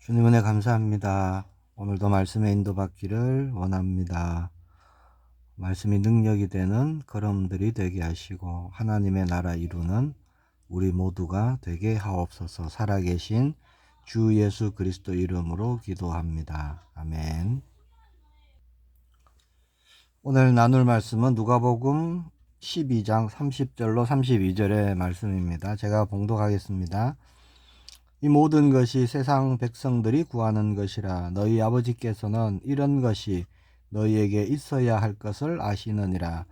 주님 은혜 감사합니다. 오늘도 말씀에 인도받기를 원합니다. 말씀이 능력이 되는 걸음들이 되게 하시고 하나님의 나라 이루는 우리 모두가 되게 하옵소서. 살아계신 주 예수 그리스도 이름으로 기도합니다. 아멘. 오늘 나눌 말씀은 누가복음 12장 30절로 32절의 말씀입니다. 제가 봉독하겠습니다. 이 모든 것이 세상 백성들이 구하는 것이라. 너희 아버지께서는 이런 것이 너희에게 있어야 할 것을 아시느니라.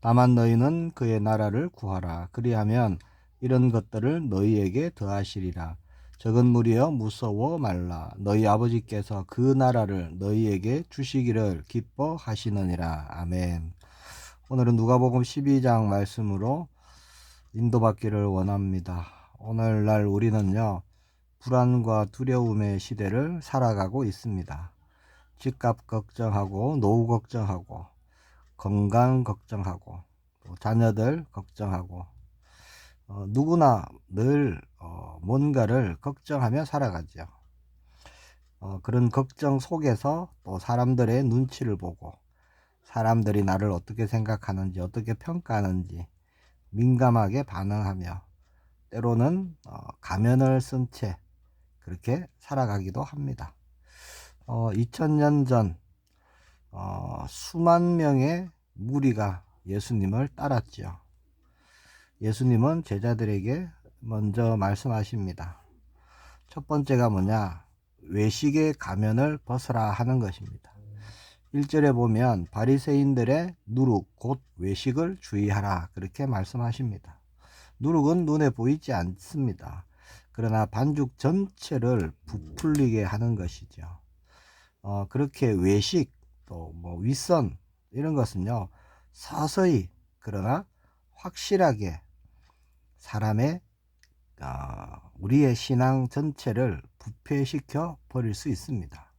다만 너희는 그의 나라를 구하라. 그리하면 이런 것들을 너희에게 더하시리라. 적은 무리여 무서워 말라. 너희 아버지께서 그 나라를 너희에게 주시기를 기뻐하시느니라. 아멘. 오늘은 누가복음 12장 말씀으로 인도받기를 원합니다. 오늘날 우리는요, 불안과 두려움의 시대를 살아가고 있습니다. 집값 걱정하고, 노후 걱정하고, 건강 걱정하고, 또 자녀들 걱정하고, 누구나 늘 뭔가를 걱정하며 살아가죠. 그런 걱정 속에서 또 사람들의 눈치를 보고, 사람들이 나를 어떻게 생각하는지, 어떻게 평가하는지 민감하게 반응하며, 때로는 가면을 쓴 채 그렇게 살아가기도 합니다. 2000년 전 수만 명의 무리가 예수님을 따랐지요. 예수님은 제자들에게 먼저 말씀하십니다. 첫 번째가 뭐냐? 외식의 가면을 벗으라 하는 것입니다. 1절에 보면 바리새인들의 누룩 곧 외식을 주의하라 그렇게 말씀하십니다. 누룩은 눈에 보이지 않습니다. 그러나 반죽 전체를 부풀리게 하는 것이죠. 그렇게 외식 또 윗선 이런 것은요, 서서히 그러나 확실하게 사람의 우리의 신앙 전체를 부패시켜 버릴 수 있습니다.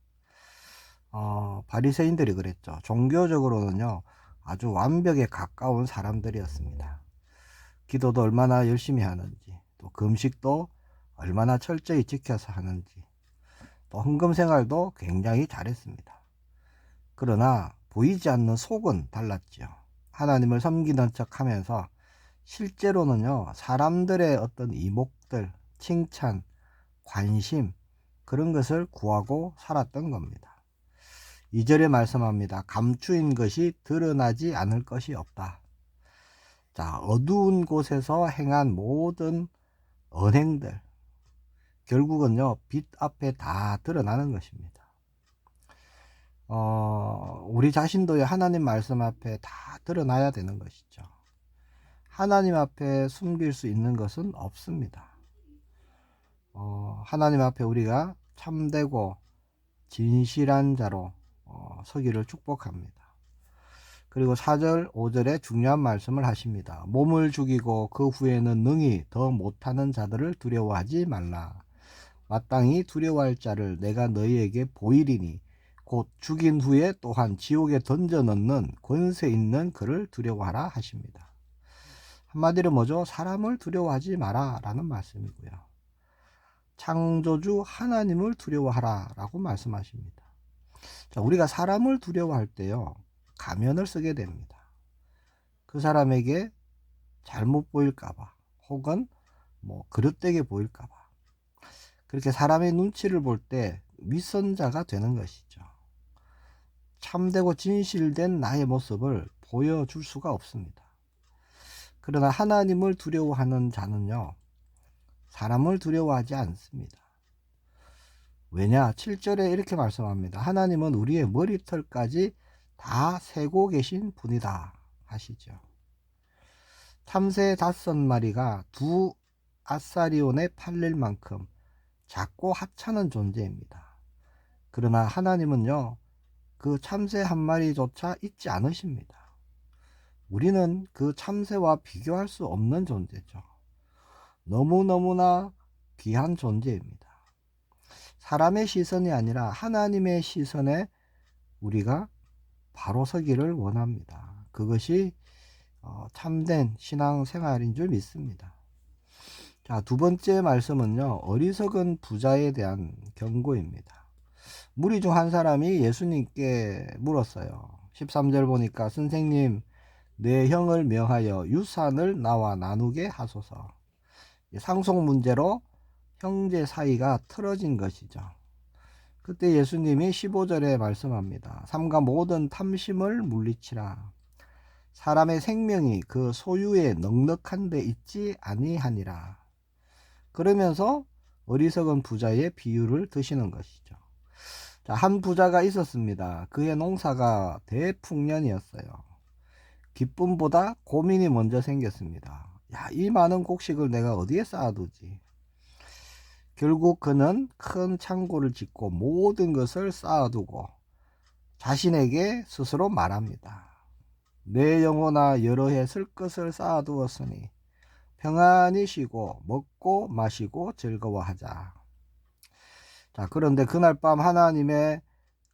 바리새인들이 그랬죠. 종교적으로는요, 아주 완벽에 가까운 사람들이었습니다. 기도도 얼마나 열심히 하는지, 또 금식도 얼마나 철저히 지켜서 하는지, 또 헌금 생활도 굉장히 잘했습니다. 그러나 보이지 않는 속은 달랐죠. 하나님을 섬기는 척 하면서 실제로는요, 사람들의 어떤 이목들, 칭찬, 관심, 그런 것을 구하고 살았던 겁니다. 2절에 말씀합니다. 감추인 것이 드러나지 않을 것이 없다. 자, 어두운 곳에서 행한 모든 언행들, 결국은요, 빛 앞에 다 드러나는 것입니다. 우리 자신도요, 하나님 말씀 앞에 다 드러나야 되는 것이죠. 하나님 앞에 숨길 수 있는 것은 없습니다. 하나님 앞에 우리가 참되고 진실한 자로 서기를 축복합니다. 그리고 4절, 5절에 중요한 말씀을 하십니다. 몸을 죽이고 그 후에는 능히 더 못하는 자들을 두려워하지 말라. 마땅히 두려워할 자를 내가 너희에게 보이리니 곧 죽인 후에 또한 지옥에 던져 넣는 권세 있는 그를 두려워하라 하십니다. 한마디로 뭐죠? 사람을 두려워하지 마라 라는 말씀이고요. 창조주 하나님을 두려워하라 라고 말씀하십니다. 자, 우리가 사람을 두려워할 때요, 가면을 쓰게 됩니다. 그 사람에게 잘못 보일까봐, 혹은 그릇되게 보일까봐. 그렇게 사람의 눈치를 볼 때 윗선자가 되는 것이죠. 참되고 진실된 나의 모습을 보여줄 수가 없습니다. 그러나 하나님을 두려워하는 자는요, 사람을 두려워하지 않습니다. 왜냐? 7절에 이렇게 말씀합니다. 하나님은 우리의 머리털까지 다 세고 계신 분이다 하시죠. 참새 5마리가 두 아사리온에 팔릴 만큼 작고 하찮은 존재입니다. 그러나 하나님은요, 그 참새 한 마리조차 잊지 않으십니다. 우리는 그 참새와 비교할 수 없는 존재죠. 너무너무나 귀한 존재입니다. 사람의 시선이 아니라 하나님의 시선에 우리가 바로 서기를 원합니다. 그것이 참된 신앙생활인 줄 믿습니다. 자, 두 번째 말씀은요, 어리석은 부자에 대한 경고입니다. 무리 중 한 사람이 예수님께 물었어요. 13절 보니까 선생님, 내 형을 명하여 유산을 나와 나누게 하소서. 상속 문제로 형제 사이가 틀어진 것이죠. 그때 예수님이 15절에 말씀합니다. 삼가 모든 탐심을 물리치라. 사람의 생명이 그 소유에 넉넉한 데 있지 아니하니라. 그러면서 어리석은 부자의 비유를 드시는 것이죠. 자, 한 부자가 있었습니다. 그의 농사가 대풍년이었어요. 기쁨보다 고민이 먼저 생겼습니다. 야, 이 많은 곡식을 내가 어디에 쌓아두지? 결국 그는 큰 창고를 짓고 모든 것을 쌓아두고 자신에게 스스로 말합니다. 내 영혼아, 여러 해 쓸 것을 쌓아두었으니 평안히 쉬고 먹고 마시고 즐거워하자. 자, 그런데 그날 밤 하나님의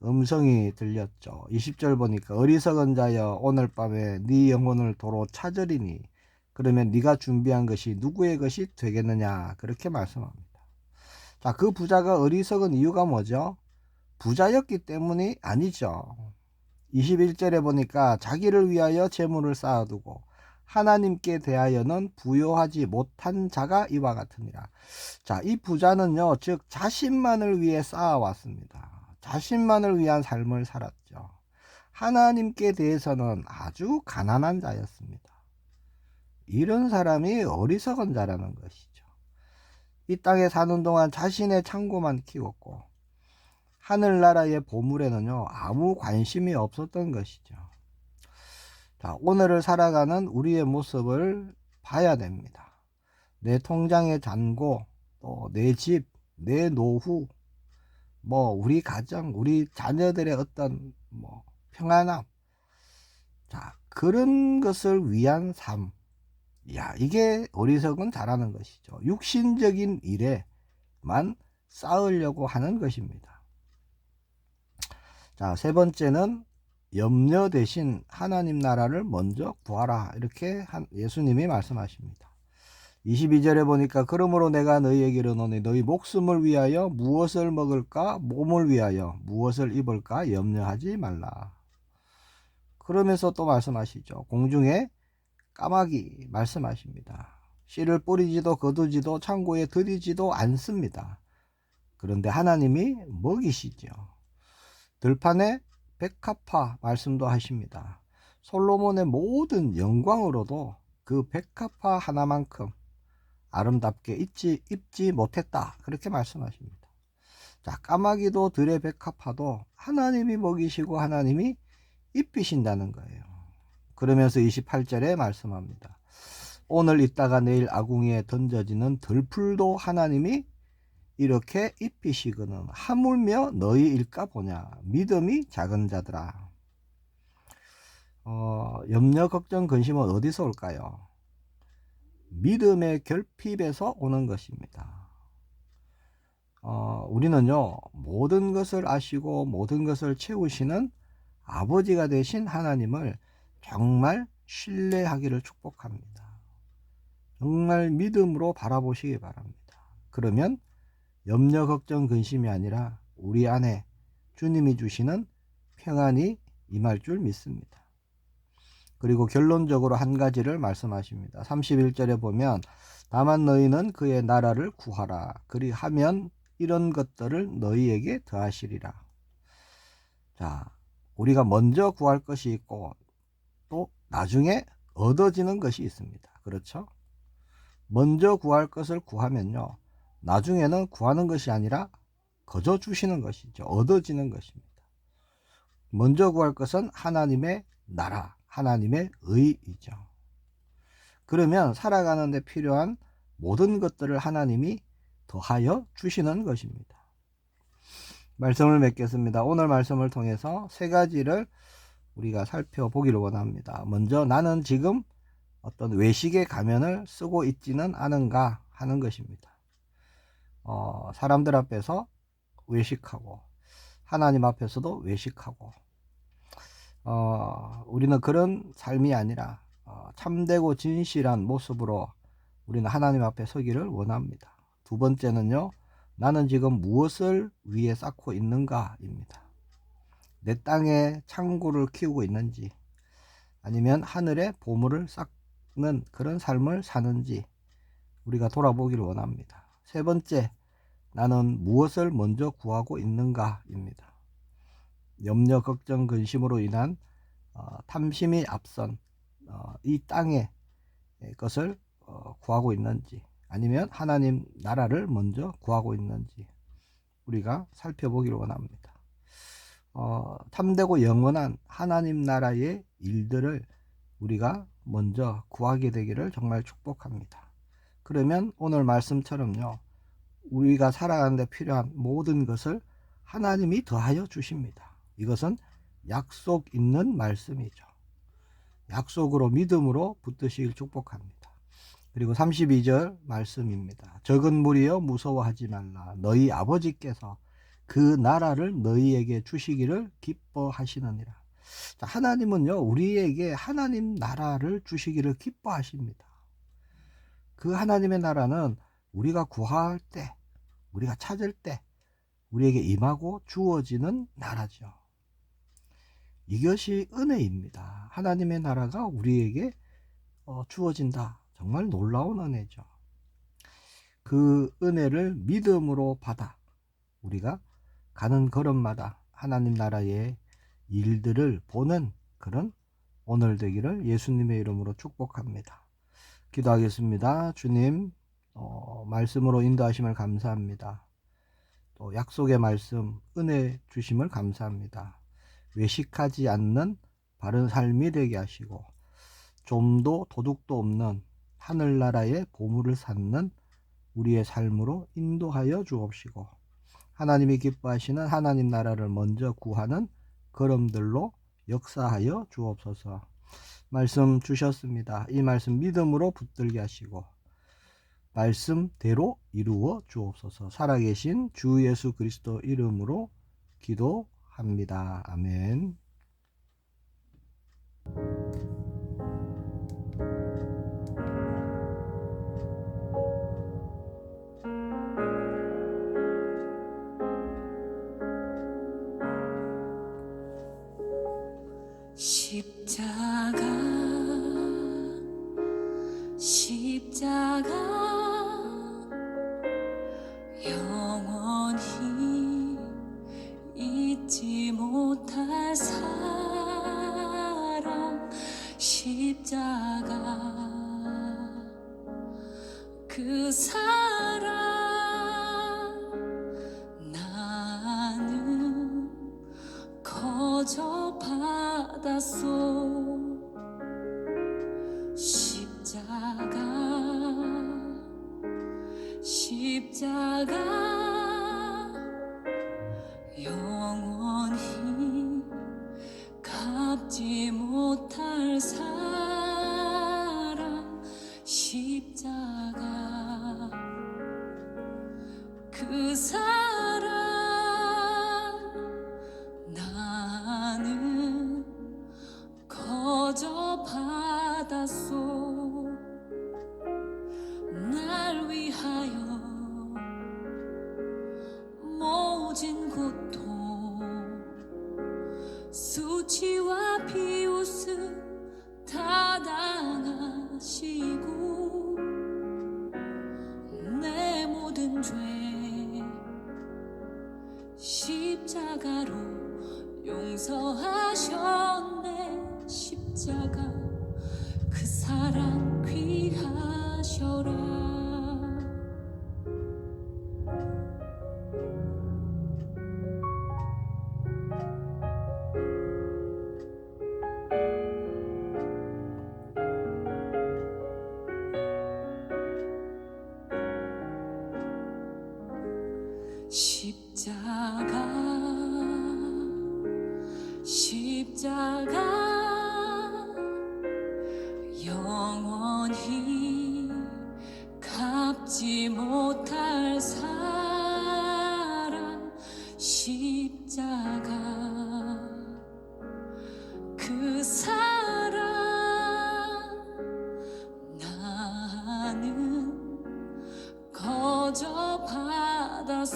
음성이 들렸죠. 20절 보니까 어리석은 자여, 오늘 밤에 네 영혼을 도로 찾으리니 그러면 네가 준비한 것이 누구의 것이 되겠느냐, 그렇게 말씀합니다. 자, 그 부자가 어리석은 이유가 뭐죠? 부자였기 때문이 아니죠. 21절에 보니까 자기를 위하여 재물을 쌓아두고 하나님께 대하여는 부요하지 못한 자가 이와 같으니라. 자, 이 부자는요, 즉 자신만을 위해 쌓아왔습니다. 자신만을 위한 삶을 살았죠. 하나님께 대해서는 아주 가난한 자였습니다. 이런 사람이 어리석은 자라는 것이죠. 이 땅에 사는 동안 자신의 창고만 키웠고 하늘나라의 보물에는요, 아무 관심이 없었던 것이죠. 자, 오늘을 살아가는 우리의 모습을 봐야 됩니다. 내 통장의 잔고, 또 내 집, 내 노후, 우리 가정, 우리 자녀들의 어떤 평안함, 자, 그런 것을 위한 삶. 야, 이게 어리석은 자라는 것이죠. 육신적인 일에만 쌓으려고 하는 것입니다. 자, 세 번째는 염려 대신 하나님 나라를 먼저 구하라, 이렇게 예수님이 말씀하십니다. 22절에 보니까 그러므로 내가 너희에게 이르노니 너희 목숨을 위하여 무엇을 먹을까, 몸을 위하여 무엇을 입을까 염려하지 말라. 그러면서 또 말씀하시죠. 공중에 까마귀 말씀하십니다. 씨를 뿌리지도 거두지도 창고에 들이지도 않습니다. 그런데 하나님이 먹이시죠. 들판에 백합화 말씀도 하십니다. 솔로몬의 모든 영광으로도 그 백합화 하나만큼 아름답게 입지 못했다, 그렇게 말씀하십니다. 자, 까마귀도 들의 백합화도 하나님이 먹이시고 하나님이 입히신다는 거예요. 그러면서 28절에 말씀합니다. 오늘 있다가 내일 아궁이에 던져지는 들풀도 하나님이 이렇게 입히시거든 하물며 너희일까 보냐, 믿음이 작은 자들아. 염려, 걱정, 근심은 어디서 올까요? 믿음의 결핍에서 오는 것입니다. 우리는요, 모든 것을 아시고 모든 것을 채우시는 아버지가 되신 하나님을 정말 신뢰하기를 축복합니다. 정말 믿음으로 바라보시기 바랍니다. 그러면 염려, 걱정, 근심이 아니라 우리 안에 주님이 주시는 평안이 임할 줄 믿습니다. 그리고 결론적으로 한 가지를 말씀하십니다. 31절에 보면 다만 너희는 그의 나라를 구하라. 그리하면 이런 것들을 너희에게 더하시리라. 자, 우리가 먼저 구할 것이 있고 또 나중에 얻어지는 것이 있습니다. 그렇죠? 먼저 구할 것을 구하면요, 나중에는 구하는 것이 아니라 거저 주시는 것이죠. 얻어지는 것입니다. 먼저 구할 것은 하나님의 나라, 하나님의 의이죠. 그러면 살아가는 데 필요한 모든 것들을 하나님이 더하여 주시는 것입니다. 말씀을 맺겠습니다. 오늘 말씀을 통해서 세 가지를 우리가 살펴보기를 원합니다. 먼저, 나는 지금 어떤 외식의 가면을 쓰고 있지는 않은가 하는 것입니다. 사람들 앞에서 외식하고 하나님 앞에서도 외식하고, 우리는 그런 삶이 아니라 참되고 진실한 모습으로 우리는 하나님 앞에 서기를 원합니다. 두 번째는요, 나는 지금 무엇을 위해 쌓고 있는가입니다. 내 땅에 창고를 키우고 있는지, 아니면 하늘에 보물을 쌓는 그런 삶을 사는지 우리가 돌아보기를 원합니다. 세 번째, 나는 무엇을 먼저 구하고 있는가입니다. 염려, 걱정, 근심으로 인한 탐심이 앞선 이 땅의 것을 구하고 있는지, 아니면 하나님 나라를 먼저 구하고 있는지 우리가 살펴보기를 원합니다. 참되고 영원한 하나님 나라의 일들을 우리가 먼저 구하게 되기를 정말 축복합니다. 그러면 오늘 말씀처럼요, 우리가 살아가는 데 필요한 모든 것을 하나님이 더하여 주십니다. 이것은 약속 있는 말씀이죠. 약속으로 믿음으로 붙드시길 축복합니다. 그리고 32절 말씀입니다. 적은 무리여 무서워하지 말라. 너희 아버지께서 그 나라를 너희에게 주시기를 기뻐하시느니라. 자, 하나님은요, 우리에게 하나님 나라를 주시기를 기뻐하십니다. 그 하나님의 나라는 우리가 구할 때, 우리가 찾을 때 우리에게 임하고 주어지는 나라죠. 이것이 은혜입니다. 하나님의 나라가 우리에게 주어진다. 정말 놀라운 은혜죠. 그 은혜를 믿음으로 받아 우리가 가는 걸음마다 하나님 나라의 일들을 보는 그런 오늘 되기를 예수님의 이름으로 축복합니다. 기도하겠습니다. 주님, 말씀으로 인도하심을 감사합니다. 또 약속의 말씀, 은혜 주심을 감사합니다. 외식하지 않는 바른 삶이 되게 하시고, 좀도 도둑도 없는 하늘나라의 보물을 쌓는 우리의 삶으로 인도하여 주옵시고, 하나님이 기뻐하시는 하나님 나라를 먼저 구하는 걸음들로 역사하여 주옵소서. 말씀 주셨습니다. 이 말씀 믿음으로 붙들게 하시고 말씀대로 이루어 주옵소서. 살아계신 주 예수 그리스도 이름으로 기도합니다. 아멘. 십자가 영원히 잊지 못할 사랑, 십자가 그 사랑 나는 거저 받았소. 십자가 영원히 갚지 못할 사랑, 십자가 그 사랑 나는 거저 받았소. 날 위하여 모진 고통, 수치와 비웃음 다 당하시고 내 모든 죄 십자가로 용서하셨네. 십자가 그 사랑 귀하셔라. 십자가 영원히 갚지 못할 사랑, 십자가 그 사랑 나는 거저 받았소.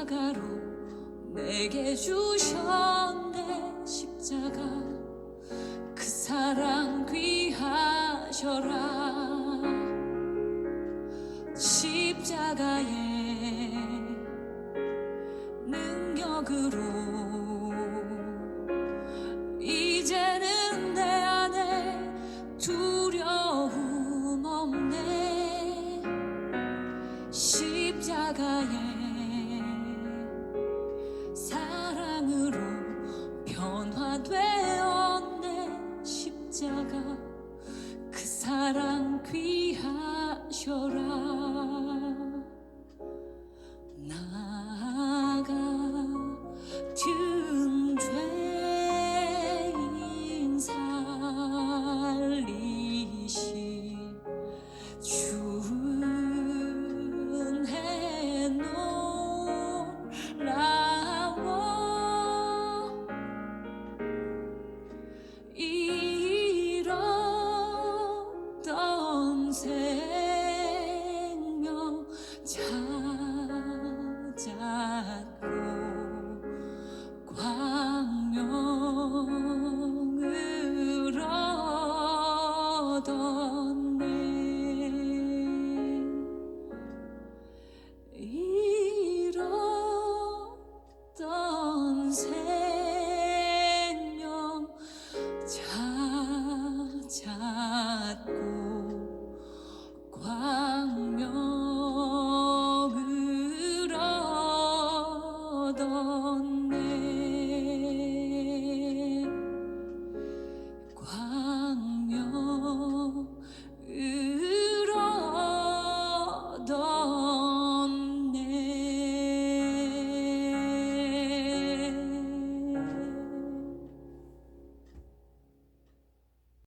십자가로 내게 주셨네. 십자가 그 사랑 귀하셔라. 십자가의 능력으로 이제는 내 안에 두려움 없네. 십자가의 사랑으로 변화되었네. 십자가 그 사랑 귀하셔라. 나 같은 죄인 살리신 주 은혜 놀라워. 잃었던 생명 찾았고 광명을 얻었네. 잃었던 생명 찾았고